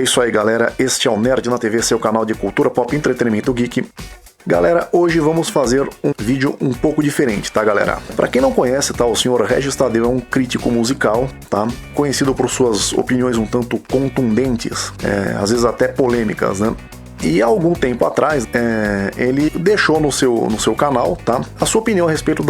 isso aí, galera, este é o Nerd na TV, seu canal de cultura pop e entretenimento geek. Galera, hoje vamos fazer um vídeo um pouco diferente, tá, galera? Pra quem não conhece, tá, o senhor Regis Tadeu é um crítico musical, tá? Conhecido por suas opiniões um tanto contundentes, às vezes até polêmicas, né? E há algum tempo atrás, ele deixou no seu canal, tá, a sua opinião a respeito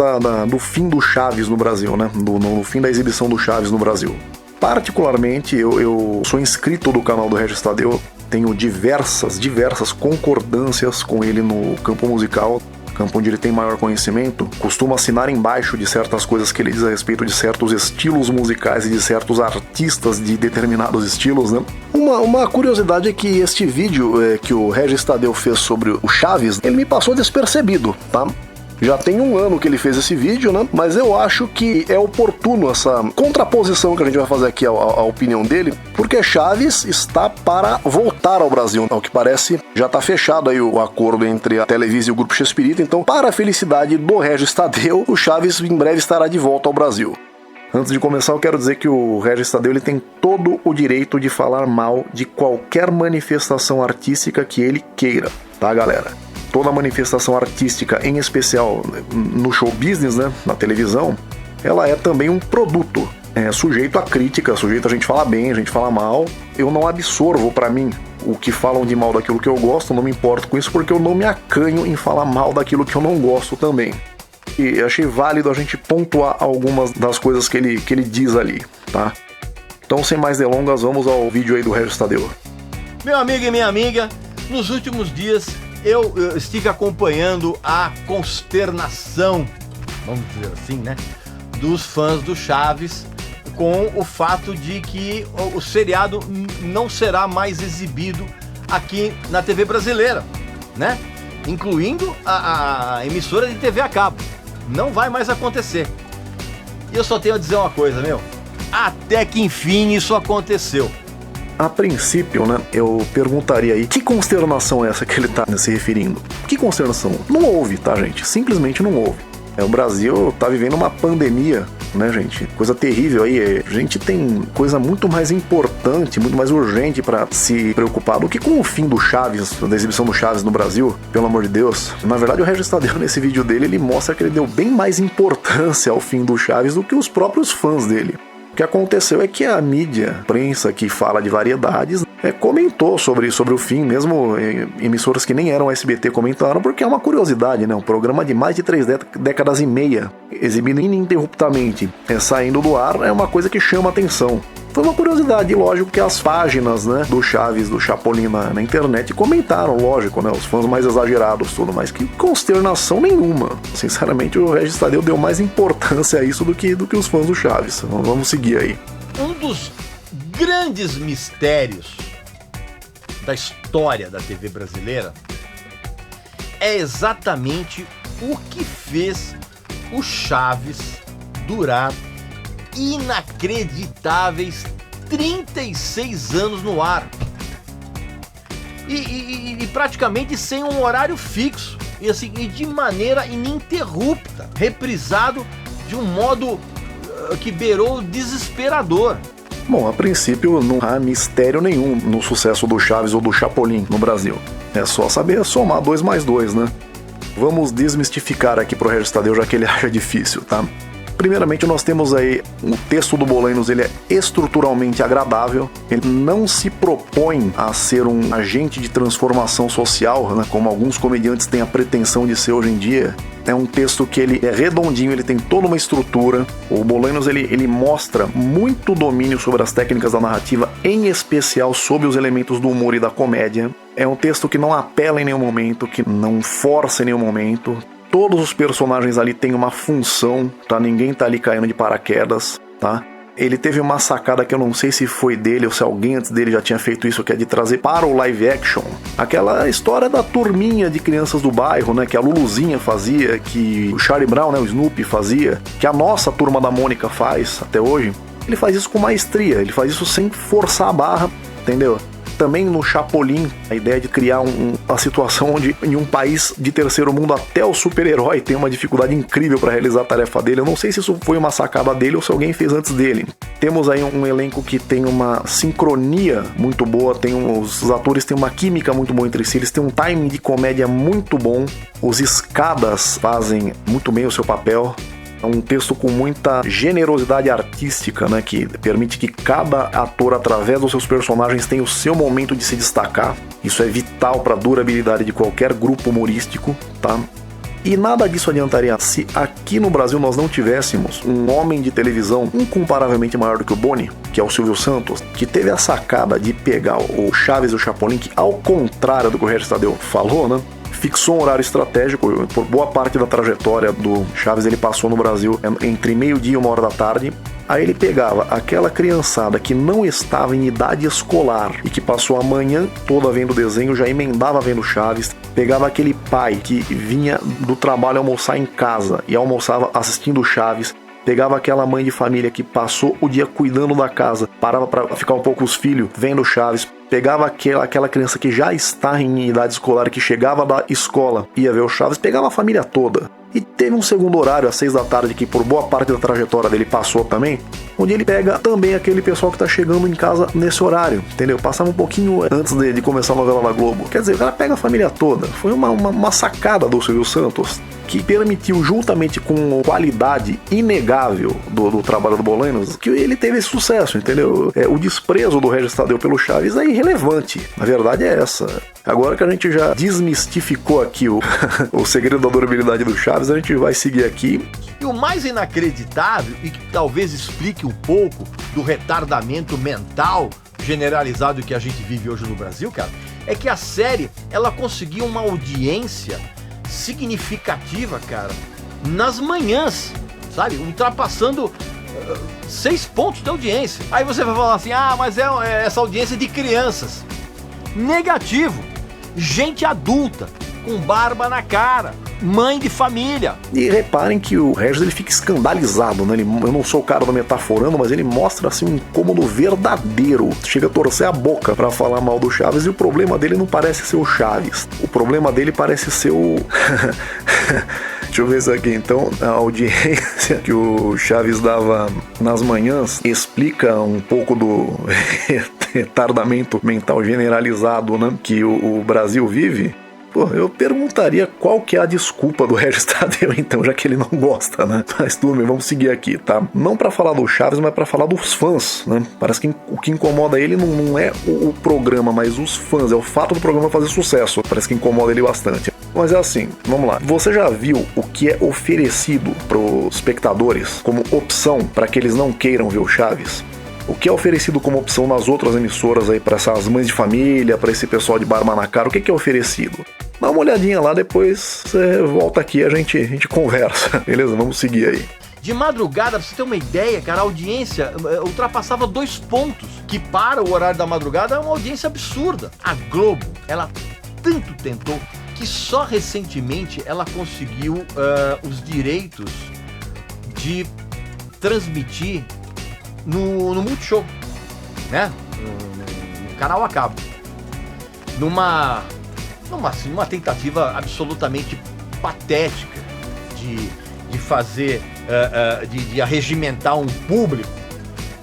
do fim do Chaves no Brasil, né? No fim da exibição do Chaves no Brasil. Particularmente, eu sou inscrito do canal do Regis Tadeu, tenho diversas concordâncias com ele no campo musical, campo onde ele tem maior conhecimento, costumo assinar embaixo de certas coisas que ele diz a respeito de certos estilos musicais e de certos artistas de determinados estilos, né? Uma curiosidade é que este vídeo que o Regis Tadeu fez sobre o Chaves, ele me passou despercebido, tá? Já tem um ano que ele fez esse vídeo, né? Mas eu acho que é oportuno essa contraposição que a gente vai fazer aqui à opinião dele, porque Chaves está para voltar ao Brasil. Ao que parece, já está fechado aí o acordo entre a Televisa e o Grupo Chespirito, então, para a felicidade do Regis Tadeu, o Chaves em breve estará de volta ao Brasil. Antes de começar, eu quero dizer que o Regis Tadeu ele tem todo o direito de falar mal de qualquer manifestação artística que ele queira, tá, galera? Toda manifestação artística, em especial no show business, né, na televisão, ela é também um produto, sujeito a crítica, sujeito a gente falar bem, a gente falar mal. Eu não absorvo pra mim o que falam de mal daquilo que eu gosto, não me importo com isso, porque eu não me acanho em falar mal daquilo que eu não gosto também. E achei válido a gente pontuar algumas das coisas que ele diz ali, tá? Então, sem mais delongas, vamos ao vídeo aí do Regis Tadeu. Meu amigo e minha amiga, nos últimos dias eu estive acompanhando a consternação, vamos dizer assim, né, dos fãs do Chaves com o fato de que o seriado não será mais exibido aqui na TV brasileira, né, incluindo a emissora de TV a cabo. Não vai mais acontecer. E eu só tenho a dizer uma coisa, meu, até que enfim isso aconteceu. A princípio, né, eu perguntaria aí, que consternação é essa que ele tá se referindo? Que consternação? Não houve, tá, gente? Simplesmente não houve. O Brasil tá vivendo uma pandemia, né, gente? Coisa terrível aí. A gente tem coisa muito mais importante, muito mais urgente pra se preocupar do que com o fim do Chaves, da exibição do Chaves no Brasil, pelo amor de Deus. Na verdade, o Regis Tadeu, nesse vídeo dele, ele mostra que ele deu bem mais importância ao fim do Chaves do que os próprios fãs dele. O que aconteceu é que a mídia, a imprensa que fala de variedades, comentou sobre o fim, mesmo emissoras que nem eram SBT comentaram, porque é uma curiosidade, né? Um programa de mais de 3 décadas e meia, exibido ininterruptamente, saindo do ar, é uma coisa que chama atenção. Foi uma curiosidade, lógico que as páginas, né, do Chaves, do Chapolin na internet comentaram, lógico, né, os fãs mais exagerados, tudo, mas que consternação nenhuma. Sinceramente, o Regis Tadeu deu mais importância a isso do que os fãs do Chaves. Vamos seguir aí. Um dos grandes mistérios da história da TV brasileira é exatamente o que fez o Chaves durar inacreditáveis 36 anos no ar e praticamente sem um horário fixo e assim, e de maneira ininterrupta, reprisado de um modo que beirou desesperador. Bom, a princípio não há mistério nenhum no sucesso do Chaves ou do Chapolin no Brasil. É só saber somar 2 mais 2, né? Vamos desmistificar aqui pro Regis Tadeu, já que ele acha difícil, tá? Primeiramente, nós temos aí o texto do Bolainos, ele é estruturalmente agradável, ele não se propõe a ser um agente de transformação social, né, como alguns comediantes têm a pretensão de ser hoje em dia. É um texto que ele é redondinho, ele tem toda uma estrutura. O Bolainos, ele mostra muito domínio sobre as técnicas da narrativa, em especial sobre os elementos do humor e da comédia. É um texto que não apela em nenhum momento, que não força em nenhum momento. Todos os personagens ali têm uma função, tá? Ninguém tá ali caindo de paraquedas, tá? Ele teve uma sacada que eu não sei se foi dele ou se alguém antes dele já tinha feito isso, que é de trazer para o live action aquela história da turminha de crianças do bairro, né? Que a Luluzinha fazia, que o Charlie Brown, né? O Snoopy fazia, que a nossa Turma da Mônica faz até hoje. Ele faz isso com maestria, ele faz isso sem forçar a barra, entendeu? também no Chapolin, a ideia de criar uma situação onde em um país de terceiro mundo até o super-herói tem uma dificuldade incrível para realizar a tarefa dele. Eu não sei se isso foi uma sacada dele ou se alguém fez antes dele. Temos aí um elenco que tem uma sincronia muito boa, os atores têm uma química muito boa entre si, eles têm um timing de comédia muito bom, os escadas fazem muito bem o seu papel. É um texto com muita generosidade artística, né, que permite que cada ator, através dos seus personagens, tenha o seu momento de se destacar. Isso é vital para a durabilidade de qualquer grupo humorístico, tá? E nada disso adiantaria se aqui no Brasil nós não tivéssemos um homem de televisão incomparavelmente maior do que o Boni, que é o Silvio Santos, que teve a sacada de pegar o Chaves e o Chapolin, que ao contrário do que o Regis Tadeu falou, né, fixou um horário estratégico. Por boa parte da trajetória do Chaves ele passou no Brasil entre meio-dia e 1h da tarde. Aí ele pegava aquela criançada que não estava em idade escolar e que passou a manhã toda vendo desenho, já emendava vendo Chaves. Pegava aquele pai que vinha do trabalho almoçar em casa e almoçava assistindo Chaves. Pegava aquela mãe de família que passou o dia cuidando da casa, parava para ficar um pouco com os filhos vendo Chaves. Pegava aquela criança que já está em idade escolar, que chegava da escola, ia ver o Chaves, pegava a família toda. E teve um segundo horário, às 6 da tarde, que por boa parte da trajetória dele passou também, onde ele pega também aquele pessoal que tá chegando em casa nesse horário, entendeu? Passava um pouquinho antes de começar a novela da Globo. Quer dizer, o cara pega a família toda. Foi uma sacada do Silvio Santos, que permitiu, juntamente com a qualidade inegável do trabalho do Bolanos, que ele teve esse sucesso, entendeu? O desprezo do Regis Tadeu pelo Chaves é irrelevante. A verdade é essa. Agora que a gente já desmistificou aqui o segredo da durabilidade do Chaves, a gente vai seguir aqui. E o mais inacreditável, e que talvez explique um pouco do retardamento mental generalizado que a gente vive hoje no Brasil, cara, é que a série, ela conseguiu uma audiência significativa, cara, nas manhãs, sabe? Ultrapassando 6 pontos de audiência. Aí você vai falar assim, mas é essa audiência de crianças. Negativo. Gente adulta, com barba na cara, mãe de família. E reparem que o Regis ele fica escandalizado, né? Eu não sou o cara do metaforando, mas ele mostra assim um incômodo verdadeiro. Chega a torcer a boca pra falar mal do Chaves, e o problema dele não parece ser o Chaves. O problema dele parece ser o... Deixa eu ver isso aqui. Então, a audiência que o Chaves dava nas manhãs explica um pouco do retardamento mental generalizado, né, que o Brasil vive. Pô, eu perguntaria qual que é a desculpa do Regis Tadeu, então, já que ele não gosta, né? Mas tudo bem, vamos seguir aqui, tá? Não pra falar do Chaves, mas pra falar dos fãs, né? Parece que o que incomoda ele não é o programa, mas os fãs, é o fato do programa fazer sucesso. Parece que incomoda ele bastante. Mas é assim, vamos lá. Você já viu o que é oferecido pros espectadores como opção para que eles não queiram ver o Chaves? O que é oferecido como opção nas outras emissoras aí para essas mães de família, para esse pessoal de barba na cara? O que é oferecido? Dá uma olhadinha lá, depois você volta aqui e a gente conversa. Beleza? Vamos seguir aí. De madrugada, pra você ter uma ideia, cara, a audiência ultrapassava 2 pontos, que para o horário da madrugada é uma audiência absurda. A Globo, ela tanto tentou que só recentemente ela conseguiu os direitos de transmitir no Multishow, né? No canal a cabo. Numa tentativa absolutamente patética de fazer, de arregimentar um público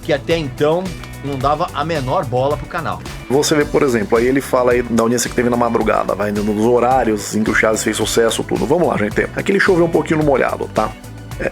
que até então não dava a menor bola pro canal. Você vê, por exemplo, aí ele fala aí da audiência que teve na madrugada, vai nos horários em que o Chaves fez sucesso, tudo. Vamos lá, gente. Aqui ele choveu um pouquinho no molhado, tá?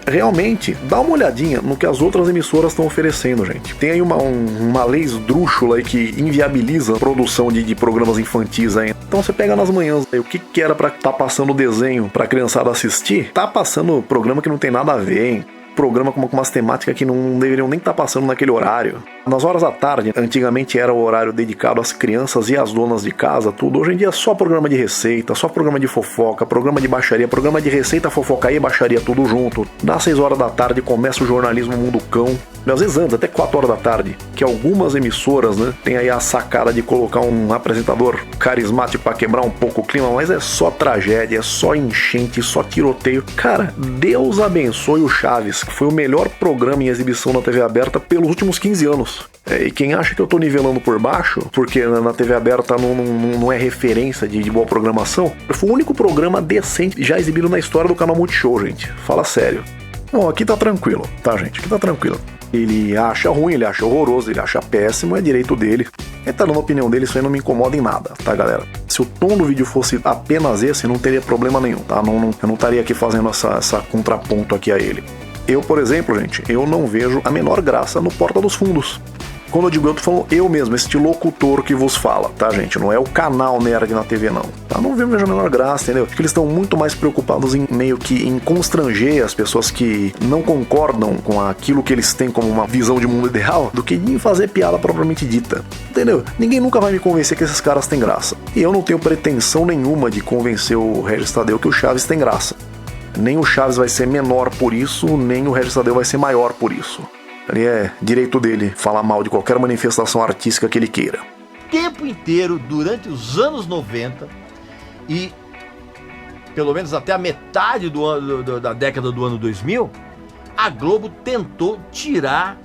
Realmente, dá uma olhadinha no que as outras emissoras estão oferecendo, gente. Tem aí uma lei esdrúxula aí que inviabiliza a produção de programas infantis aí. Então você pega nas manhãs aí, o que era pra tá passando desenho pra criançada assistir, tá passando programa que não tem nada a ver, hein? Programa com umas temáticas que não deveriam nem estar passando naquele horário. Nas horas da tarde, antigamente era o horário dedicado às crianças e às donas de casa, tudo. Hoje em dia é só programa de receita, só programa de fofoca, programa de baixaria, programa de receita, fofoca e baixaria, tudo junto. Das 6 horas da tarde começa o jornalismo Mundo Cão. Às vezes antes, até 4 horas da tarde, que algumas emissoras, né, tem aí a sacada de colocar um apresentador carismático pra quebrar um pouco o clima, mas é só tragédia, é só enchente, só tiroteio. Cara, Deus abençoe o Chaves, Chaves foi o melhor programa em exibição na TV aberta pelos últimos 15 anos. E quem acha que eu tô nivelando por baixo, porque na TV aberta não é referência de boa programação, foi o único programa decente já exibido na história do canal Multishow, gente. Fala sério. Bom, aqui tá tranquilo, tá, gente? Aqui tá tranquilo. Ele acha ruim, ele acha horroroso, ele acha péssimo, é direito dele. Ele tá dando a opinião dele, isso aí não me incomoda em nada, tá, galera? Se o tom do vídeo fosse apenas esse, não teria problema nenhum, tá? Eu não estaria aqui fazendo essa contraponto aqui a ele. Eu, por exemplo, gente, eu não vejo a menor graça no Porta dos Fundos. Quando eu digo eu, tô falando eu mesmo, este locutor que vos fala, tá, gente? Não é o canal Nerd na TV, não. Tá? Não vejo a menor graça, entendeu? Porque eles estão muito mais preocupados em meio que em constranger as pessoas que não concordam com aquilo que eles têm como uma visão de mundo ideal, do que em fazer piada propriamente dita. Entendeu? Ninguém nunca vai me convencer que esses caras têm graça. E eu não tenho pretensão nenhuma de convencer o Regis Tadeu que o Chaves tem graça. Nem o Chaves vai ser menor por isso, nem o Regis Tadeu vai ser maior por isso. Ali é direito dele falar mal de qualquer manifestação artística que ele queira. O tempo inteiro, durante os anos 90 e pelo menos até a metade da década do ano 2000, a Globo tentou tirar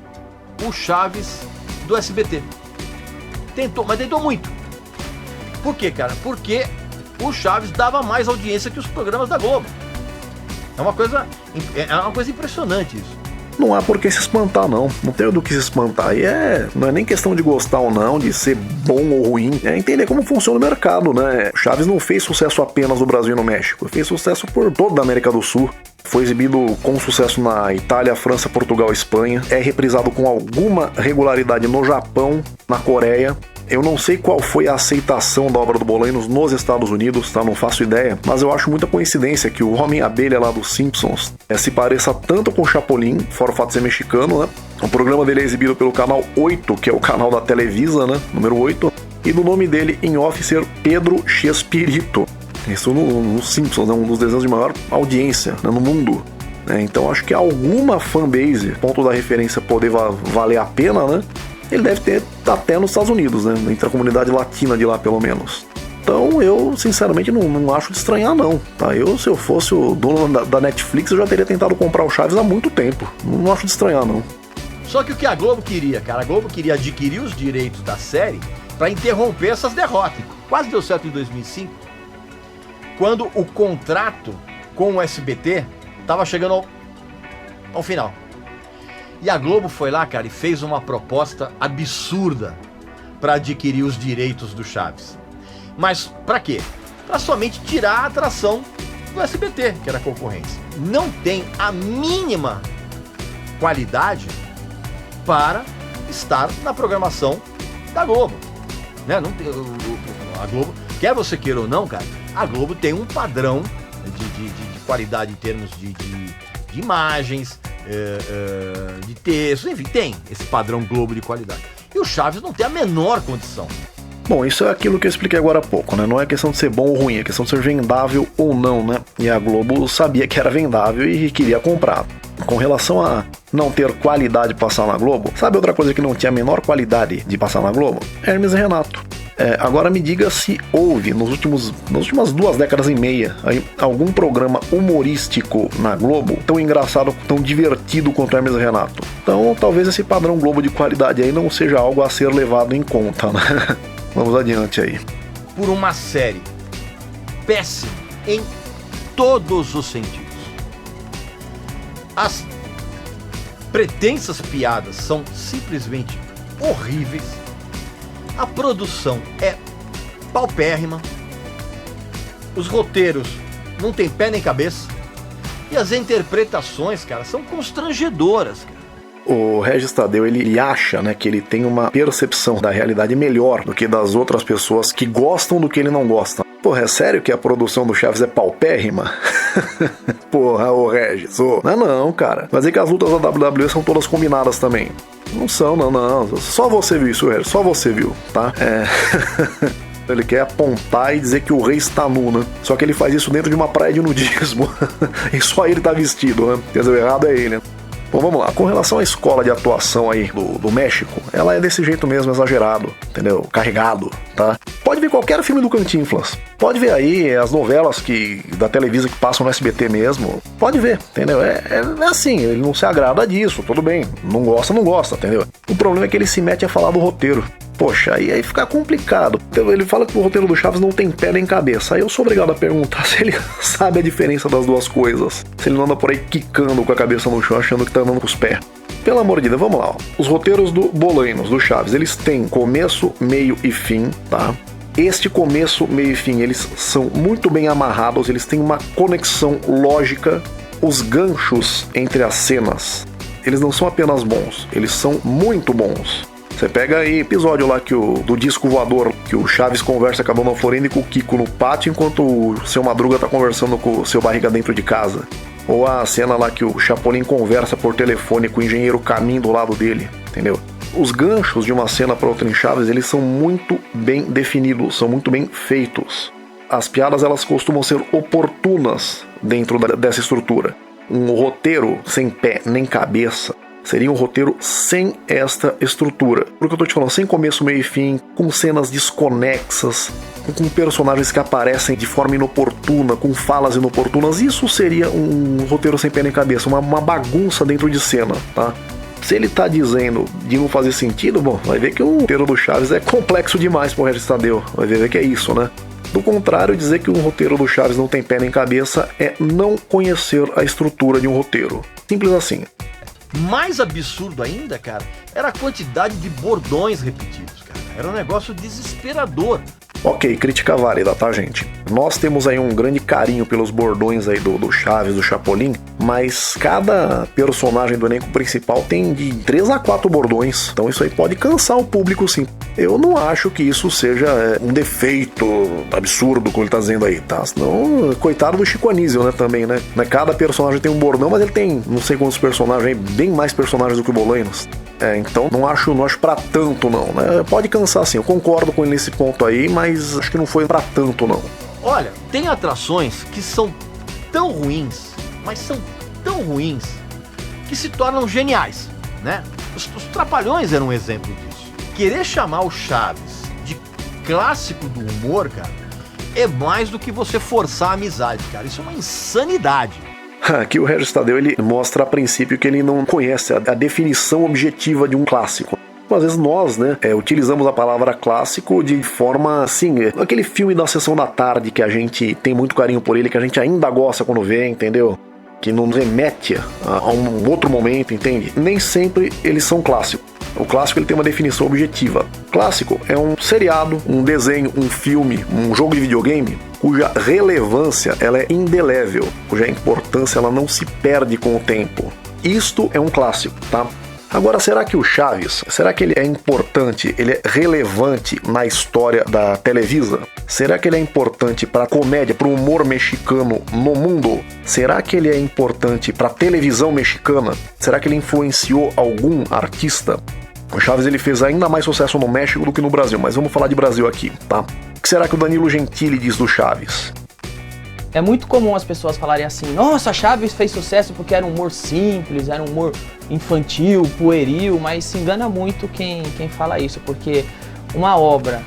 o Chaves do SBT. Tentou, mas tentou muito. Por quê, cara? Porque o Chaves dava mais audiência que os programas da Globo. É uma coisa impressionante isso. Não há por que se espantar, não. Não tem do que se espantar. E não é nem questão de gostar ou não, de ser bom ou ruim. É entender como funciona o mercado, né? O Chaves não fez sucesso apenas no Brasil e no México. Fez sucesso por toda a América do Sul. Foi exibido com sucesso na Itália, França, Portugal e Espanha. É reprisado com alguma regularidade no Japão, na Coreia. Eu não sei qual foi a aceitação da obra do Boleiros nos Estados Unidos, tá? Não faço ideia, mas eu acho muita coincidência que o Homem-Abelha lá dos Simpsons se pareça tanto com o Chapolin, fora o fato de ser mexicano, né? O programa dele é exibido pelo canal 8, que é o canal da Televisa, né? Número 8, e do nome dele em off ser Pedro Chespirito. Isso nos Simpsons, é um dos desenhos de maior audiência, né, no mundo. Então acho que alguma fanbase, ponto da referência poder valer a pena, né? Ele deve ter até nos Estados Unidos, né? Entre a comunidade latina de lá, pelo menos. Então, eu, sinceramente, não acho de estranhar, não. Tá? Se eu fosse o dono da Netflix, eu já teria tentado comprar o Chaves há muito tempo. Não acho de estranhar, não. Só que o que a Globo queria, cara? A Globo queria adquirir os direitos da série para interromper essas derrotas. Quase deu certo em 2005, quando o contrato com o SBT estava chegando ao final. E a Globo foi lá, cara, e fez uma proposta absurda para adquirir os direitos do Chaves. Mas para quê? Para somente tirar a atração do SBT, que era a concorrência. Não tem a mínima qualidade para estar na programação da Globo. Né? Não tem, a Globo, quer você queira ou não, cara, a Globo tem um padrão de qualidade em termos de imagens, de texto, enfim, tem esse padrão Globo de qualidade. E o Chaves não tem a menor condição. Bom, isso é aquilo que eu expliquei agora há pouco, né? Não é questão de ser bom ou ruim, é questão de ser vendável ou não, né? E a Globo sabia que era vendável e queria comprar. Com relação a não ter qualidade de passar na Globo, sabe outra coisa que não tinha a menor qualidade de passar na Globo? Hermes e Renato. Agora me diga se houve, nas últimas 2 décadas e meia, algum programa humorístico na Globo tão engraçado, tão divertido quanto Hermes e Renato. Então talvez esse padrão Globo de qualidade aí não seja algo a ser levado em conta, né? Vamos adiante aí. Por uma série péssima em todos os sentidos. As pretensas piadas são simplesmente horríveis. A produção é paupérrima. Os roteiros não tem pé nem cabeça. E as interpretações, cara, são constrangedoras, cara. O Regis Tadeu, ele acha, né, que ele tem uma percepção da realidade melhor do que das outras pessoas que gostam do que ele não gosta. Porra, é sério que a produção do Chaves é paupérrima? Porra, ô Regis, Não, cara. Mas é que as lutas da WWE são todas combinadas também. Não são, não. Só você viu isso, Regis. Só você viu, tá? Ele quer apontar e dizer que o rei está nu, né? Só que ele faz isso dentro de uma praia de nudismo. E só ele tá vestido, né? Quer dizer, o errado é ele, né? Bom, vamos lá. Com relação à escola de atuação aí do México, ela é desse jeito mesmo, exagerado, entendeu? Carregado, tá? Pode ver qualquer filme do Cantinflas. Pode ver aí as novelas da Televisa que passam no SBT mesmo. Pode ver, entendeu? É assim, ele não se agrada disso, tudo bem. Não gosta, entendeu? O problema é que ele se mete a falar do roteiro. Poxa, aí fica complicado. Ele fala que o roteiro do Chaves não tem pé nem cabeça. Aí eu sou obrigado a perguntar se ele sabe a diferença das duas coisas. Se ele não anda por aí quicando com a cabeça no chão, achando que tá andando com os pés. Pelo amor de Deus, vamos lá. Ó. Os roteiros do Bolenos, do Chaves, eles têm começo, meio e fim, tá? Este começo, meio e fim, eles são muito bem amarrados, eles têm uma conexão lógica. Os ganchos entre as cenas, eles não são apenas bons, eles são muito bons. Você pega aí episódio lá do disco voador, que o Chaves conversa com a Dona Florinda e com o Kiko no pátio, enquanto o seu Madruga tá conversando com o seu Barriga dentro de casa. Ou a cena lá que o Chapolin conversa por telefone com o engenheiro Caminho do lado dele, entendeu? Os ganchos de uma cena para outra em Chaves, eles são muito bem definidos, são muito bem feitos. As piadas, elas costumam ser oportunas dentro dessa estrutura. Um roteiro sem pé nem cabeça seria um roteiro sem esta estrutura. Porque eu tô te falando, sem começo, meio e fim, com cenas desconexas, com personagens que aparecem de forma inoportuna, com falas inoportunas, isso seria um roteiro sem pé nem cabeça, uma bagunça dentro de cena, tá? Se ele tá dizendo de não fazer sentido, bom, vai ver que o roteiro do Chaves é complexo demais pro Regis Tadeu, vai ver que é isso, né? Do contrário, dizer que um roteiro do Chaves não tem pé nem cabeça é não conhecer a estrutura de um roteiro. Simples assim. Mais absurdo ainda, cara, era a quantidade de bordões repetidos, cara. Era um negócio desesperador. Ok, crítica válida, tá, gente? Nós temos aí um grande carinho pelos bordões aí do Chaves, do Chapolin, mas cada personagem do elenco principal tem de 3 a 4 bordões, então isso aí pode cansar o público, sim. Eu não acho que isso seja um defeito absurdo, como ele tá dizendo aí, tá? Senão, coitado do Chico Anísio, né, também, né? Cada personagem tem um bordão, mas ele tem não sei quantos personagens aí, bem mais personagens do que o Bolenos. Então não acho pra tanto não, né? Pode cansar sim, eu concordo com ele nesse ponto aí, mas acho que não foi pra tanto não. Olha, tem atrações que são tão ruins, mas são tão ruins, que se tornam geniais, né? Os Trapalhões eram um exemplo disso. Querer chamar o Chaves de clássico do humor, cara, é mais do que você forçar a amizade, cara. Isso é uma insanidade. Aqui o Regis Tadeu, ele mostra a princípio que ele não conhece a definição objetiva de um clássico. Às vezes nós, né, utilizamos a palavra clássico de forma assim, aquele filme da Sessão da Tarde que a gente tem muito carinho por ele, que a gente ainda gosta quando vê, entendeu? Que nos remete a um outro momento, entende? Nem sempre eles são clássicos. O clássico, ele tem uma definição objetiva. Clássico é um seriado, um desenho, um filme, um jogo de videogame cuja relevância ela é indelével, cuja importância ela não se perde com o tempo. Isto é um clássico, tá? Agora, será que o Chaves, será que ele é importante, ele é relevante na história da Televisa? Será que ele é importante para a comédia, para o humor mexicano no mundo? Será que ele é importante para a televisão mexicana? Será que ele influenciou algum artista? O Chaves, ele fez ainda mais sucesso no México do que no Brasil, mas vamos falar de Brasil aqui, tá? O que será que o Danilo Gentili diz do Chaves? É muito comum as pessoas falarem assim, nossa, Chaves fez sucesso porque era um humor simples, era um humor infantil, pueril, mas se engana muito quem fala isso, porque uma obra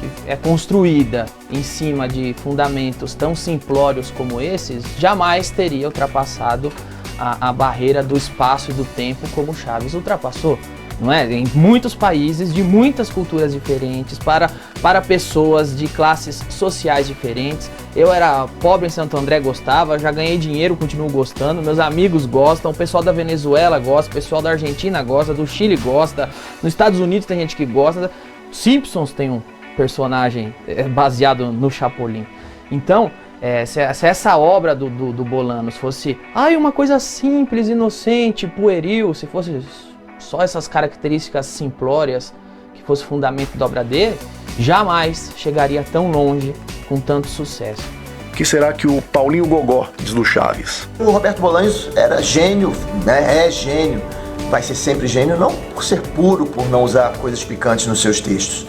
que é construída em cima de fundamentos tão simplórios como esses, jamais teria ultrapassado a barreira do espaço e do tempo como Chaves ultrapassou. Não é? Em muitos países, de muitas culturas diferentes, para pessoas de classes sociais diferentes. Eu era pobre em Santo André, gostava, já ganhei dinheiro, continuo gostando, meus amigos gostam, o pessoal da Venezuela gosta, o pessoal da Argentina gosta, do Chile gosta, nos Estados Unidos tem gente que gosta, Simpsons tem um personagem baseado no Chapolin. Então, se essa obra do Bolanos fosse uma coisa simples, inocente, pueril, se fosse só essas características simplórias que fosse o fundamento da obra dele, jamais chegaria tão longe com tanto sucesso. O que será que o Paulinho Gogó diz do Chaves? O Roberto Bolanhos era gênio, né? É gênio, vai ser sempre gênio, não por ser puro, por não usar coisas picantes nos seus textos.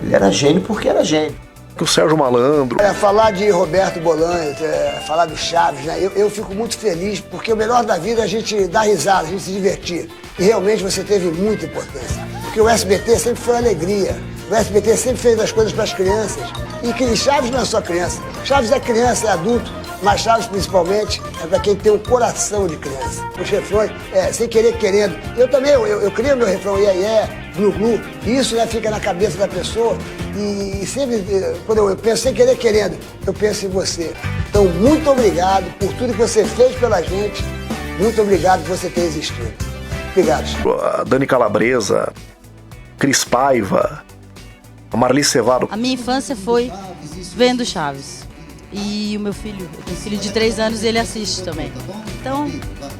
Ele era gênio porque era gênio. O Sérgio Malandro. Falar de Roberto Bolanhos, falar do Chaves, né? Eu fico muito feliz porque o melhor da vida é a gente dar risada, a gente se divertir. E realmente você teve muita importância. Porque o SBT sempre foi alegria. O SBT sempre fez as coisas para as crianças. E que Chaves não é só criança. Chaves é criança, é adulto. Mas Chaves, principalmente, é para quem tem o coração de criança. Os refrões, sem querer, querendo. Eu também, eu crio meu refrão, glu, glu. E isso já fica na cabeça da pessoa. E sempre, quando eu penso sem querer, querendo, eu penso em você. Então, muito obrigado por tudo que você fez pela gente. Muito obrigado por você ter existido. Obrigado. A Dani Calabresa, Cris Paiva, a Marli Cevado. A minha infância foi vendo Chaves. E o meu filho, eu tenho um filho de 3 anos e ele assiste também. Então,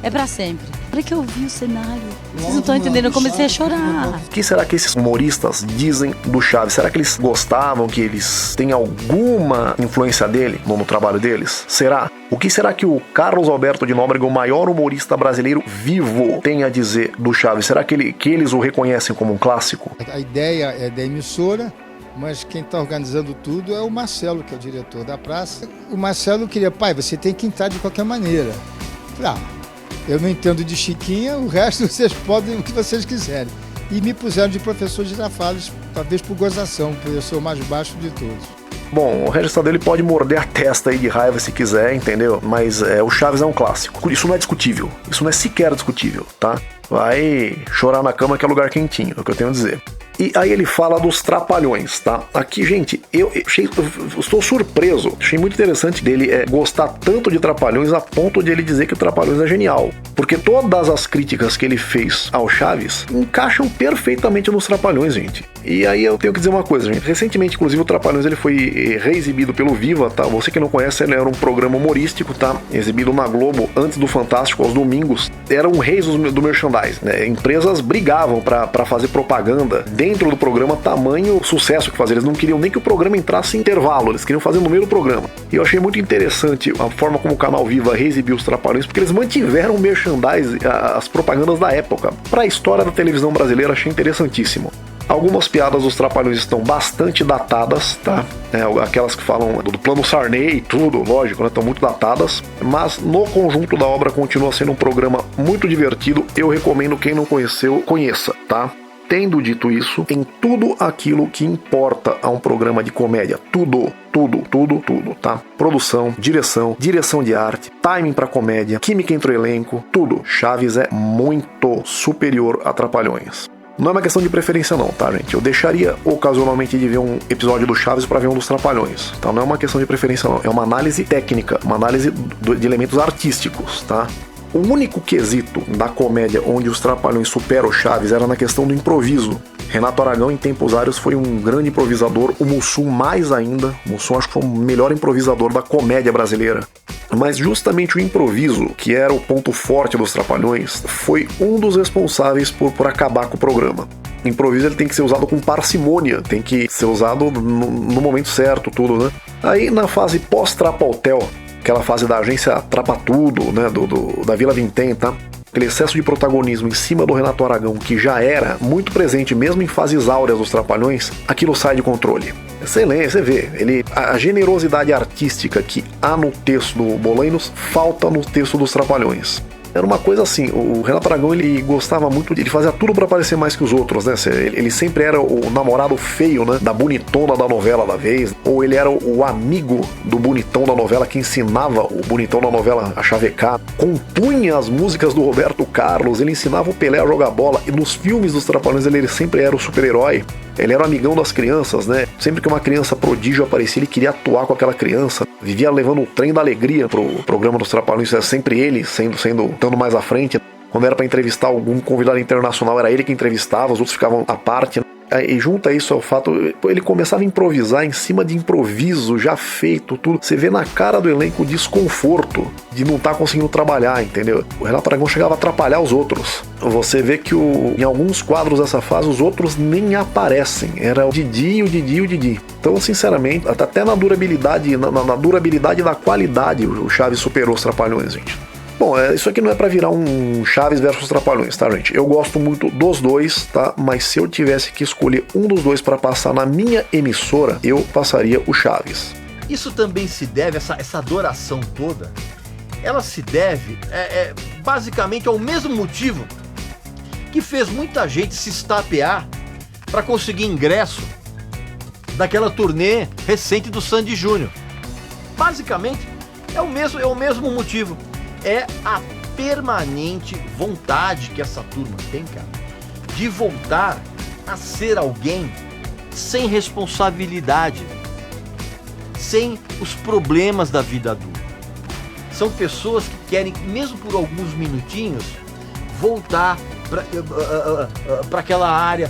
é pra sempre. Para que eu vi o cenário, vocês não estão entendendo, eu comecei a chorar. O que será que esses humoristas dizem do Chaves? Será que eles gostavam, que eles têm alguma influência dele no trabalho deles? Será? O que será que o Carlos Alberto de Nóbrega, o maior humorista brasileiro vivo, tem a dizer do Chaves? Será que eles o reconhecem como um clássico? A ideia é da emissora, mas quem está organizando tudo é o Marcelo, que é o diretor da praça. O Marcelo queria, pai, você tem que entrar de qualquer maneira. Falei, eu não entendo de Chiquinha, o resto vocês podem o que vocês quiserem. E me puseram de professor de Girafales, talvez por gozação, porque eu sou o mais baixo de todos. Bom, o Regis Tadeu ele pode morder a testa aí de raiva se quiser, entendeu? Mas o Chaves é um clássico. Isso não é discutível. Isso não é sequer discutível, tá? Vai chorar na cama que é lugar quentinho, é o que eu tenho a dizer. E aí ele fala dos Trapalhões, tá? Aqui, gente, eu estou surpreso. Achei muito interessante dele gostar tanto de Trapalhões a ponto de ele dizer que o Trapalhões é genial. Porque todas as críticas que ele fez ao Chaves encaixam perfeitamente nos Trapalhões, gente. E aí eu tenho que dizer uma coisa, gente. Recentemente, inclusive, o Trapalhões ele foi reexibido pelo Viva, tá? Você que não conhece, ele era um programa humorístico, tá? Exibido na Globo antes do Fantástico, aos domingos. Eram reis do merchandising, né? Empresas brigavam pra fazer propaganda dentro do programa, tamanho sucesso que fazer. Eles não queriam nem que o programa entrasse em intervalo, eles queriam fazer no meio do programa. E eu achei muito interessante a forma como o canal Viva reexibiu os Trapalhões, porque eles mantiveram o merchandising, as propagandas da época. Pra história da televisão brasileira, achei interessantíssimo. Algumas piadas dos Trapalhões estão bastante datadas, tá? Aquelas que falam do plano Sarney e tudo, lógico, né? Estão muito datadas. Mas no conjunto da obra continua sendo um programa muito divertido. Eu recomendo, quem não conheceu, conheça, tá? Tendo dito isso, em tudo aquilo que importa a um programa de comédia, tudo, tá? Produção, direção de arte, timing pra comédia, química entre o elenco, tudo. Chaves é muito superior a Trapalhões. Não é uma questão de preferência não, tá, gente? Eu deixaria ocasionalmente de ver um episódio do Chaves pra ver um dos Trapalhões, tá? Não é uma questão de preferência não, é uma análise técnica, uma análise de elementos artísticos, tá? O único quesito da comédia onde os Trapalhões superam o Chaves era na questão do improviso. Renato Aragão, em tempos áreos, foi um grande improvisador, o Mussum mais ainda. O Mussum acho que foi o melhor improvisador da comédia brasileira. Mas justamente o improviso, que era o ponto forte dos Trapalhões, foi um dos responsáveis por acabar com o programa. O improviso ele tem que ser usado com parcimônia, tem que ser usado no momento certo, tudo, né? Aí na fase pós-Trapaltel, aquela fase da agência Trapa Tudo, né, da Vila Vintém, tá? Aquele excesso de protagonismo em cima do Renato Aragão, que já era muito presente mesmo em fases áureas dos Trapalhões, aquilo sai de controle. Excelente, você vê, a generosidade artística que há no texto do Bolanhos falta no texto dos Trapalhões. Era uma coisa assim, o Renato Aragão ele gostava muito, ele fazia tudo pra parecer mais que os outros, né? Ele sempre era o namorado feio, né? Da bonitona da novela da vez, ou ele era o amigo do bonitão da novela que ensinava o bonitão da novela a chavecar, compunha as músicas do Roberto Carlos, ele ensinava o Pelé a jogar bola, e nos filmes dos Trapalhões ele sempre era o super-herói. Ele era o amigão das crianças, né? Sempre que uma criança prodígio aparecia, ele queria atuar com aquela criança. Vivia levando o trem da alegria pro programa dos Trapalhões. Era sempre ele, estando mais à frente. Quando era para entrevistar algum convidado internacional, era ele que entrevistava, os outros ficavam à parte. E junta isso ao fato, ele começava a improvisar em cima de improviso já feito, tudo. Você vê na cara do elenco o desconforto de não estar conseguindo trabalhar, entendeu? O Renato Aragão chegava a atrapalhar os outros. Você vê que em alguns quadros dessa fase, os outros nem aparecem. Era o Didi e o Didi e o Didi. Então, sinceramente, até na durabilidade, na durabilidade da qualidade, o Chaves superou os Trapalhões, gente. Bom, isso aqui não é pra virar um Chaves versus Trapalhões, tá, gente? Eu gosto muito dos dois, tá? Mas se eu tivesse que escolher um dos dois pra passar na minha emissora, eu passaria o Chaves. Isso também se deve, essa adoração toda, ela se deve basicamente ao mesmo motivo que fez muita gente se estapear para conseguir ingresso daquela turnê recente do Sandy Júnior. Basicamente, é o mesmo motivo. É a permanente vontade que essa turma tem, cara, de voltar a ser alguém sem responsabilidade, sem os problemas da vida adulta. São pessoas que querem, mesmo por alguns minutinhos, voltar para aquela área,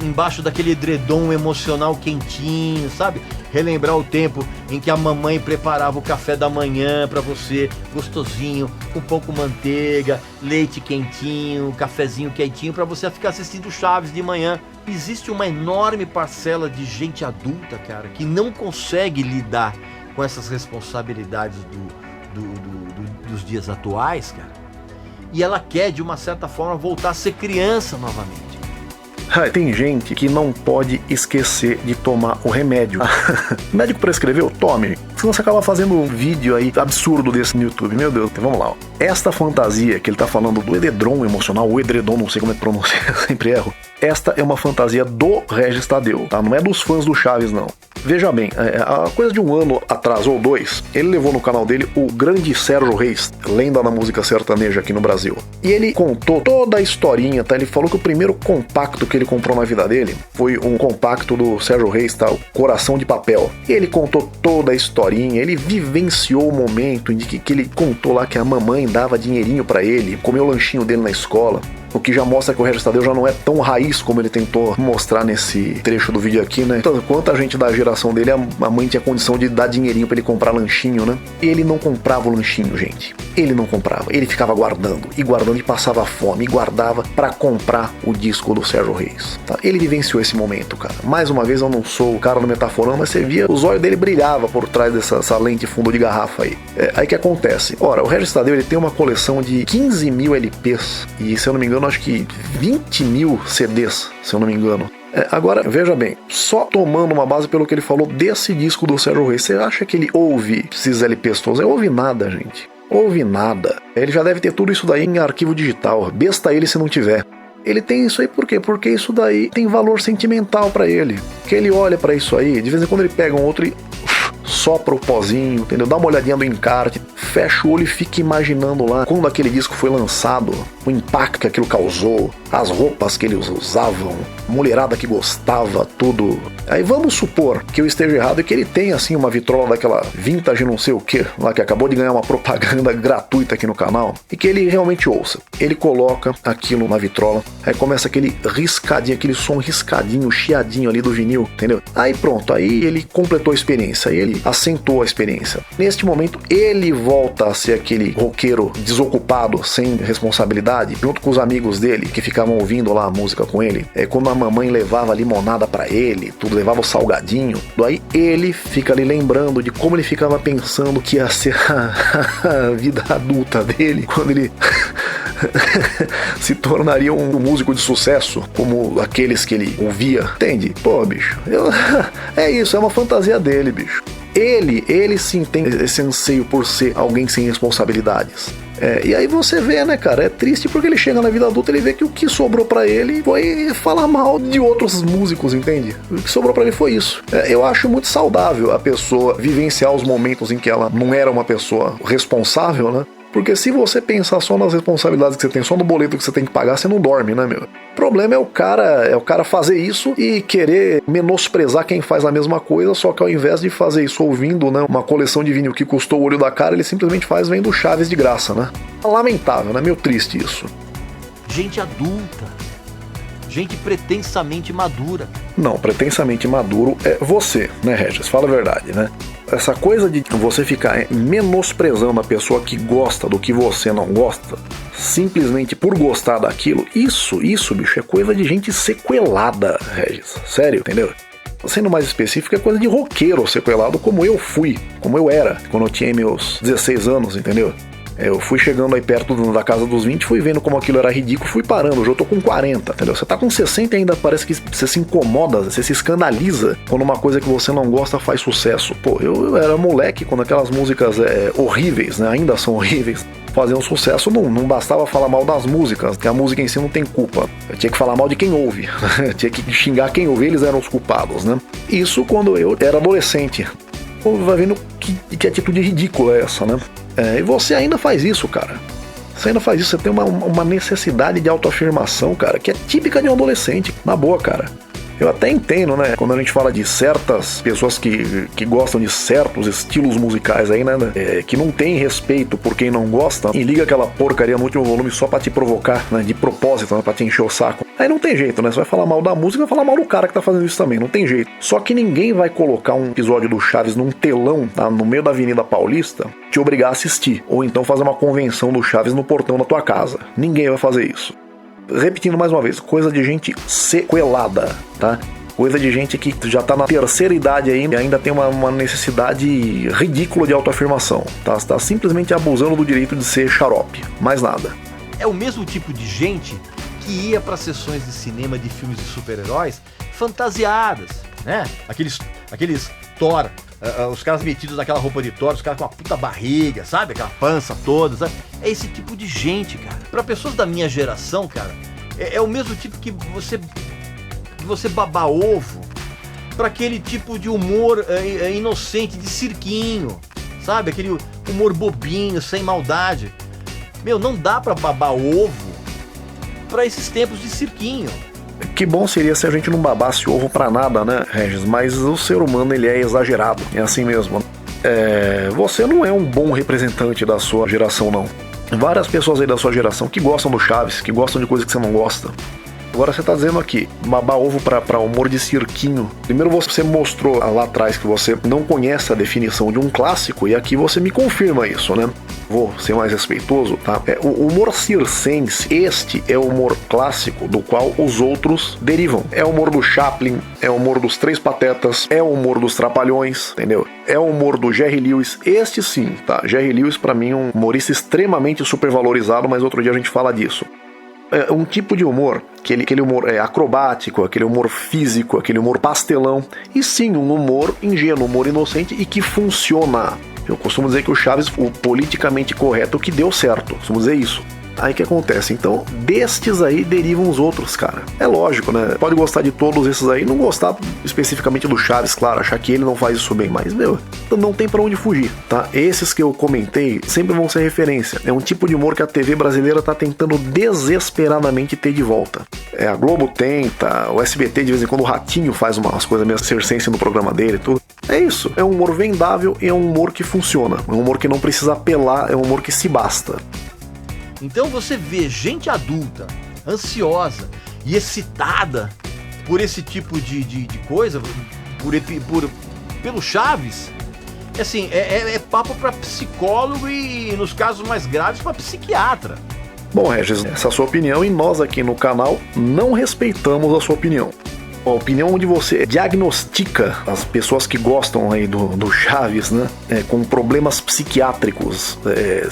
embaixo daquele edredom emocional quentinho, sabe? Relembrar o tempo em que a mamãe preparava o café da manhã para você, gostosinho, com pão com manteiga, leite quentinho, cafezinho quentinho, para você ficar assistindo Chaves de manhã. Existe uma enorme parcela de gente adulta, cara, que não consegue lidar com essas responsabilidades dos dias atuais, cara. E ela quer, de uma certa forma, voltar a ser criança novamente. Tem gente que não pode esquecer de tomar o remédio. O médico prescreveu, tome. Senão você acaba fazendo um vídeo aí absurdo desse no YouTube. Meu Deus, vamos lá. Ó. Esta fantasia que ele tá falando do edredom emocional, o edredom, não sei como é que pronuncia, sempre erro. Esta é uma fantasia do Regis Tadeu, tá? Não é dos fãs do Chaves, não. Veja bem, a coisa de 1 ano atrás ou 2, ele levou no canal dele o grande Sérgio Reis, lenda da música sertaneja aqui no Brasil. E ele contou toda a historinha, tá? Ele falou que o primeiro compacto que ele comprou na vida dele foi um compacto do Sérgio Reis, tá? O Coração de Papel. E ele contou toda a historinha, ele vivenciou o momento em que ele contou lá que a mamãe dava dinheirinho pra ele, comeu o lanchinho dele na escola. O que já mostra que o Regis Tadeu já não é tão raiz como ele tentou mostrar nesse trecho do vídeo aqui, né? Então, quanto a gente da geração dele, a mãe tinha condição de dar dinheirinho pra ele comprar lanchinho, né? Ele não comprava o lanchinho, gente. Ele não comprava. Ele ficava guardando e passava fome e guardava pra comprar o disco do Sérgio Reis, tá? Ele vivenciou esse momento, cara. Mais uma vez, eu não sou o cara do metaforando, mas você via, os olhos dele brilhava por trás dessa lente fundo de garrafa aí. Aí que acontece? Ora, o Regis Tadeu, ele tem uma coleção de 15 mil LPs e, se eu não me engano, acho que 20 mil CDs, se eu não me engano. Agora, veja bem, só tomando uma base pelo que ele falou desse disco do Sérgio Reis, você acha que ele ouve esses LPs todos? Ele ouve nada, gente. Ouve nada. Ele já deve ter tudo isso daí em arquivo digital. Besta ele se não tiver. Ele tem isso aí por quê? Porque isso daí tem valor sentimental pra ele. Que ele olha pra isso aí, de vez em quando ele pega um outro e sopra o pozinho, entendeu? Dá uma olhadinha no encarte, fecha o olho e fica imaginando lá quando aquele disco foi lançado, o impacto que aquilo causou, as roupas que eles usavam, mulherada que gostava, tudo. Aí vamos supor que eu esteja errado e que ele tem assim uma vitrola daquela vintage não sei o que, lá que acabou de ganhar uma propaganda gratuita aqui no canal, e que ele realmente ouça. Ele coloca aquilo na vitrola, aí começa aquele riscadinho, aquele som riscadinho, chiadinho ali do vinil, entendeu? Aí pronto, aí ele completou a experiência, aí ele acentuou a experiência. Neste momento, ele volta a ser aquele roqueiro desocupado, sem responsabilidade, junto com os amigos dele, que ficavam ouvindo lá a música com ele. Quando a mamãe levava a limonada pra ele, tudo, levava o salgadinho, daí ele fica ali lembrando de como ele ficava pensando que ia ser a vida adulta dele, quando ele se tornaria um músico de sucesso, como aqueles que ele ouvia. Entende? Pô, bicho, é isso, é uma fantasia dele, bicho. Ele sim tem esse anseio por ser alguém sem responsabilidades. E aí você vê, né, cara, é triste porque ele chega na vida adulta e ele vê que o que sobrou pra ele foi falar mal de outros músicos, entende? O que sobrou pra ele foi isso. Eu acho muito saudável a pessoa vivenciar os momentos em que ela não era uma pessoa responsável, né? Porque se você pensar só nas responsabilidades que você tem, só no boleto que você tem que pagar, você não dorme, né, meu? O problema é o cara fazer isso e querer menosprezar quem faz a mesma coisa, só que ao invés de fazer isso ouvindo, né, uma coleção de vinil que custou o olho da cara, ele simplesmente faz vendo Chaves de graça, né? Lamentável, né? Meio triste isso. Gente adulta. Gente pretensamente madura. Não, pretensamente maduro é você, né, Regis? Fala a verdade, né? Essa coisa de você ficar menosprezando a pessoa que gosta do que você não gosta, simplesmente por gostar daquilo, isso, bicho, é coisa de gente sequelada, Regis. Sério, entendeu? Sendo mais específico, é coisa de roqueiro sequelado, como eu fui, como eu era, quando eu tinha meus 16 anos, entendeu? Eu fui chegando aí perto da casa dos 20, fui vendo como aquilo era ridículo, fui parando. Hoje eu tô com 40, entendeu? Você tá com 60 e ainda parece que você se incomoda, você se escandaliza quando uma coisa que você não gosta faz sucesso. Pô, eu era moleque quando aquelas músicas horríveis, né? Ainda são horríveis, fazer um sucesso, não bastava falar mal das músicas, que a música em si não tem culpa. Eu tinha que falar mal de quem ouve, tinha que xingar quem ouve, eles eram os culpados, né? Isso quando eu era adolescente. Vai vendo que atitude ridícula é essa, né? E você ainda faz isso, cara. Você ainda faz isso, você tem uma necessidade de autoafirmação, cara, que é típica de um adolescente. Na boa, cara. Eu até entendo, né, quando a gente fala de certas pessoas que gostam de certos estilos musicais aí, né, que não tem respeito por quem não gosta e liga aquela porcaria no último volume só pra te provocar, né, de propósito, né, pra te encher o saco. Aí não tem jeito, né, você vai falar mal da música, vai falar mal do cara que tá fazendo isso também, não tem jeito. Só que ninguém vai colocar um episódio do Chaves num telão, tá, no meio da Avenida Paulista, te obrigar a assistir, ou então fazer uma convenção do Chaves no portão da tua casa. Ninguém vai fazer isso. Repetindo mais uma vez, coisa de gente sequelada, tá? Coisa de gente que já tá na terceira idade aí e ainda tem uma necessidade ridícula de autoafirmação, tá? Você tá simplesmente abusando do direito de ser xarope, mais nada. É o mesmo tipo de gente que ia para sessões de cinema de filmes de super-heróis fantasiadas, né? Aqueles Thor, os caras metidos naquela roupa de Thor, os caras com uma puta barriga, sabe? Aquela pança toda, sabe? É esse tipo de gente, cara. Para pessoas da minha geração, cara, é o mesmo tipo que você babar ovo para aquele tipo de humor inocente de cirquinho, sabe? Aquele humor bobinho, sem maldade. Meu, não dá para babar ovo para esses tempos de cirquinho. Que bom seria se a gente não babasse ovo pra nada, né, Regis? Mas o ser humano, ele é exagerado, é assim mesmo. Você não é um bom representante da sua geração, não. Várias pessoas aí da sua geração que gostam do Chaves, que gostam de coisa que você não gosta. Agora você tá dizendo aqui, babar ovo pra humor de cirquinho. Primeiro você mostrou lá atrás que você não conhece a definição de um clássico, e aqui você me confirma isso, né? Vou ser mais respeitoso, tá? O humor circense, este é o humor clássico do qual os outros derivam. É o humor do Chaplin, é o humor dos Três Patetas, é o humor dos Trapalhões, entendeu? É o humor do Jerry Lewis, este sim, tá? Jerry Lewis pra mim é um humorista extremamente supervalorizado, mas outro dia a gente fala disso. É um tipo de humor, aquele humor acrobático, aquele humor físico, aquele humor pastelão, e sim, um humor ingênuo, um humor inocente e que funciona. Eu costumo dizer que o Chaves, o politicamente correto, que deu certo, costumo dizer isso. Aí que acontece? Então, destes aí derivam os outros, cara. É lógico, né? Pode gostar de todos esses aí, não gostar especificamente do Chaves, claro, achar que ele não faz isso bem, mas, meu, não tem pra onde fugir, tá? Esses que eu comentei sempre vão ser referência. É um tipo de humor que a TV brasileira tá tentando desesperadamente ter de volta. A Globo tenta, o SBT de vez em quando, o Ratinho faz umas coisas meio circense no programa dele e tudo. É isso, é um humor vendável e é um humor que funciona. É um humor que não precisa apelar, é um humor que se basta. Então você vê gente adulta, ansiosa e excitada por esse tipo de coisa, pelo Chaves, assim, é papo para psicólogo e, nos casos mais graves, para psiquiatra. Bom, Regis, essa é a sua opinião e nós aqui no canal não respeitamos a sua opinião. A opinião onde você diagnostica as pessoas que gostam aí do Chaves, né, com problemas psiquiátricos,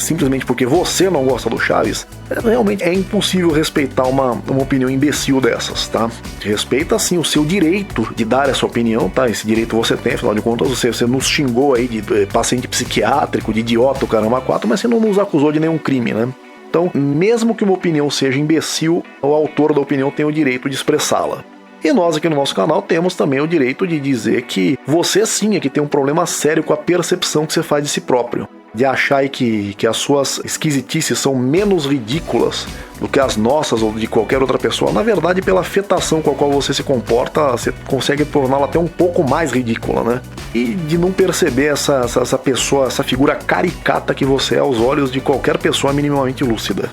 simplesmente porque você não gosta do Chaves, realmente é impossível respeitar uma opinião imbecil dessas, tá? Respeita, sim, o seu direito de dar essa opinião, tá? Esse direito você tem, afinal de contas, você nos xingou aí de paciente psiquiátrico, de idiota, o caramba 4, mas você não nos acusou de nenhum crime, né? Então, mesmo que uma opinião seja imbecil, o autor da opinião tem o direito de expressá-la. E nós aqui no nosso canal temos também o direito de dizer que você sim é que tem um problema sério com a percepção que você faz de si próprio. De achar que as suas esquisitices são menos ridículas do que as nossas ou de qualquer outra pessoa. Na verdade, pela afetação com a qual você se comporta, você consegue torná-la até um pouco mais ridícula, né? E de não perceber essa pessoa, essa figura caricata que você é aos olhos de qualquer pessoa minimamente lúcida.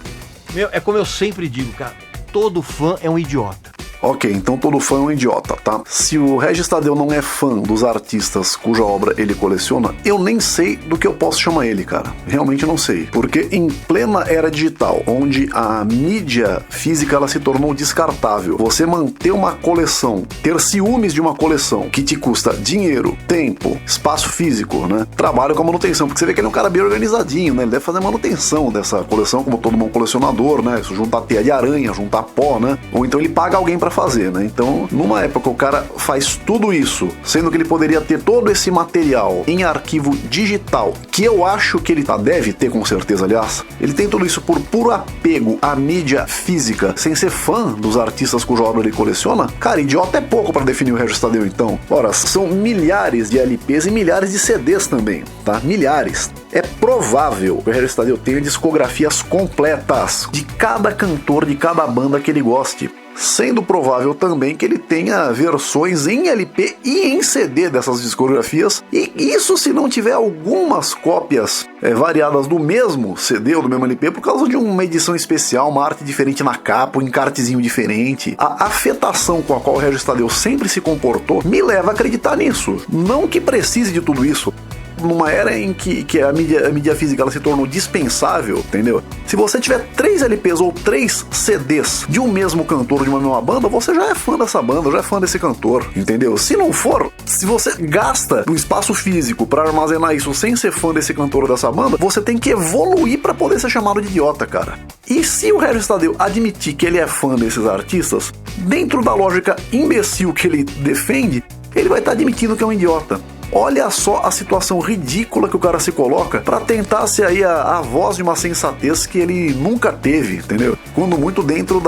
Meu, é como eu sempre digo, cara, todo fã é um idiota. Ok, então todo fã é um idiota, tá? Se o Regis Tadeu não é fã dos artistas cuja obra ele coleciona, eu nem sei do que eu posso chamar ele, cara. Realmente não sei. Porque em plena era digital, onde a mídia física ela se tornou descartável, você manter uma coleção, ter ciúmes de uma coleção que te custa dinheiro, tempo, espaço físico, né? Trabalho com a manutenção, porque você vê que ele é um cara bem organizadinho, né? Ele deve fazer manutenção dessa coleção, como todo bom colecionador, né? Isso, juntar teia de aranha, juntar pó, né? Ou então ele paga alguém pra fazer, né? Então, numa época o cara faz tudo isso, sendo que ele poderia ter todo esse material em arquivo digital, que eu acho que ele deve ter com certeza, aliás. Ele tem tudo isso por puro apego à mídia física, sem ser fã dos artistas cuja obra ele coleciona. Cara, idiota é pouco para definir o Regis Tadeu, então. Ora, são milhares de LPs e milhares de CDs também, tá? Milhares. É provável que o Regis Tadeu tenha discografias completas de cada cantor, de cada banda que ele goste. Sendo provável também que ele tenha versões em LP e em CD dessas discografias, e isso se não tiver algumas cópias variadas do mesmo CD ou do mesmo LP por causa de uma edição especial, uma arte diferente na capa, um encartezinho diferente. A afetação com a qual o Regis Tadeu sempre se comportou me leva a acreditar nisso. Não que precise de tudo isso. Numa era em que a mídia física ela se tornou dispensável, entendeu? Se você tiver 3 LPs ou 3 CDs de um mesmo cantor, de uma mesma banda, você já é fã dessa banda, já é fã desse cantor, entendeu? Se não for, se você gasta um espaço físico para armazenar isso sem ser fã desse cantor ou dessa banda, você tem que evoluir para poder ser chamado de idiota, cara. E se o Regis Tadeu admitir que ele é fã desses artistas, dentro da lógica imbecil que ele defende, ele vai estar admitindo que é um idiota. Olha só a situação ridícula que o cara se coloca pra tentar ser aí a voz de uma sensatez que ele nunca teve, entendeu? Quando muito dentro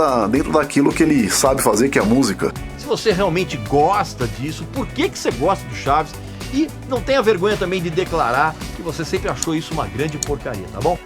daquilo que ele sabe fazer, que é a música. Se você realmente gosta disso, por que você gosta do Chaves? E não tenha vergonha também de declarar que você sempre achou isso uma grande porcaria, tá bom?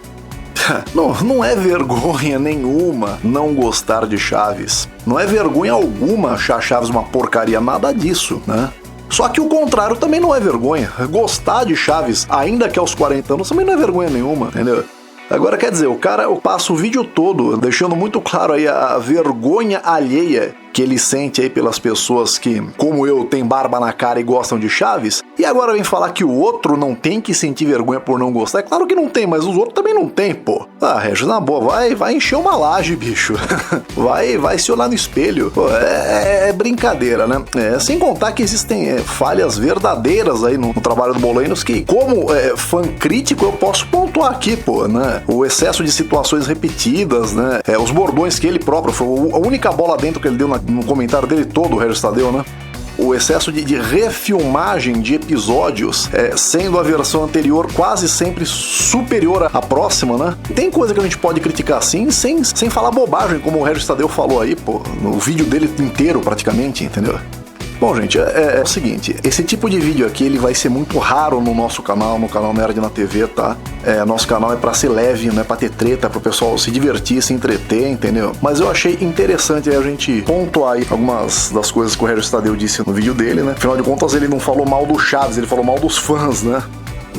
Não é vergonha nenhuma não gostar de Chaves. Não é vergonha alguma achar Chaves uma porcaria, nada disso, né? Só que o contrário também não é vergonha. Gostar de Chaves, ainda que aos 40 anos, também não é vergonha nenhuma, entendeu? Agora, quer dizer, o cara passa o vídeo todo deixando muito claro aí a vergonha alheia que ele sente aí pelas pessoas que, como eu, tem barba na cara e gostam de Chaves, e agora vem falar que o outro não tem que sentir vergonha por não gostar. É claro que não tem, mas os outros também não tem, pô. Ah, Regis, na boa, vai encher uma laje, bicho. vai se olhar no espelho. Pô, é brincadeira, né? Sem contar que existem falhas verdadeiras aí no trabalho do Bolainos que, como fã crítico, eu posso pontuar aqui, pô, né? O excesso de situações repetidas, né? Os bordões que ele próprio, foi a única bola dentro que ele deu no comentário dele todo, o Regis Tadeu, né? O excesso de refilmagem de episódios, sendo a versão anterior quase sempre superior à próxima, né? Tem coisa que a gente pode criticar assim, sem falar bobagem, como o Regis Tadeu falou aí, pô, no vídeo dele inteiro praticamente, entendeu? Bom, gente, é o seguinte, esse tipo de vídeo aqui, ele vai ser muito raro no nosso canal, no canal Nerd na TV, tá? Nosso canal é pra ser leve, não é pra ter treta, pro pessoal se divertir, se entreter, entendeu? Mas eu achei interessante a gente pontuar aí algumas das coisas que o Regis Tadeu disse no vídeo dele, né? Afinal de contas, ele não falou mal do Chaves, ele falou mal dos fãs, né?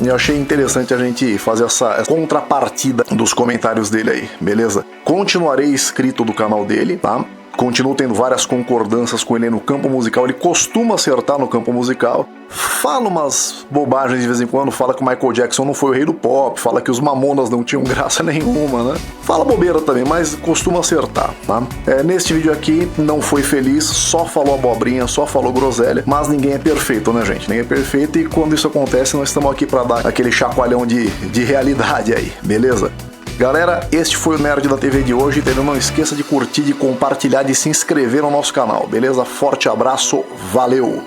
E eu achei interessante a gente fazer essa contrapartida dos comentários dele aí, beleza? Continuarei inscrito do canal dele, tá? Continuo tendo várias concordâncias com ele no campo musical. Ele costuma acertar no campo musical. Fala umas bobagens de vez em quando. Fala que o Michael Jackson não foi o rei do pop. Fala que os Mamonas não tinham graça nenhuma, né? Fala bobeira também, mas costuma acertar, tá? Neste vídeo aqui, não foi feliz. Só falou abobrinha, só falou groselha. Mas ninguém é perfeito, né, gente? Ninguém é perfeito. E quando isso acontece, nós estamos aqui pra dar aquele chacoalhão de realidade aí, beleza? Galera, este foi o Nerd da TV de hoje, entendeu? Não esqueça de curtir, de compartilhar, de se inscrever no nosso canal, beleza? Forte abraço, valeu!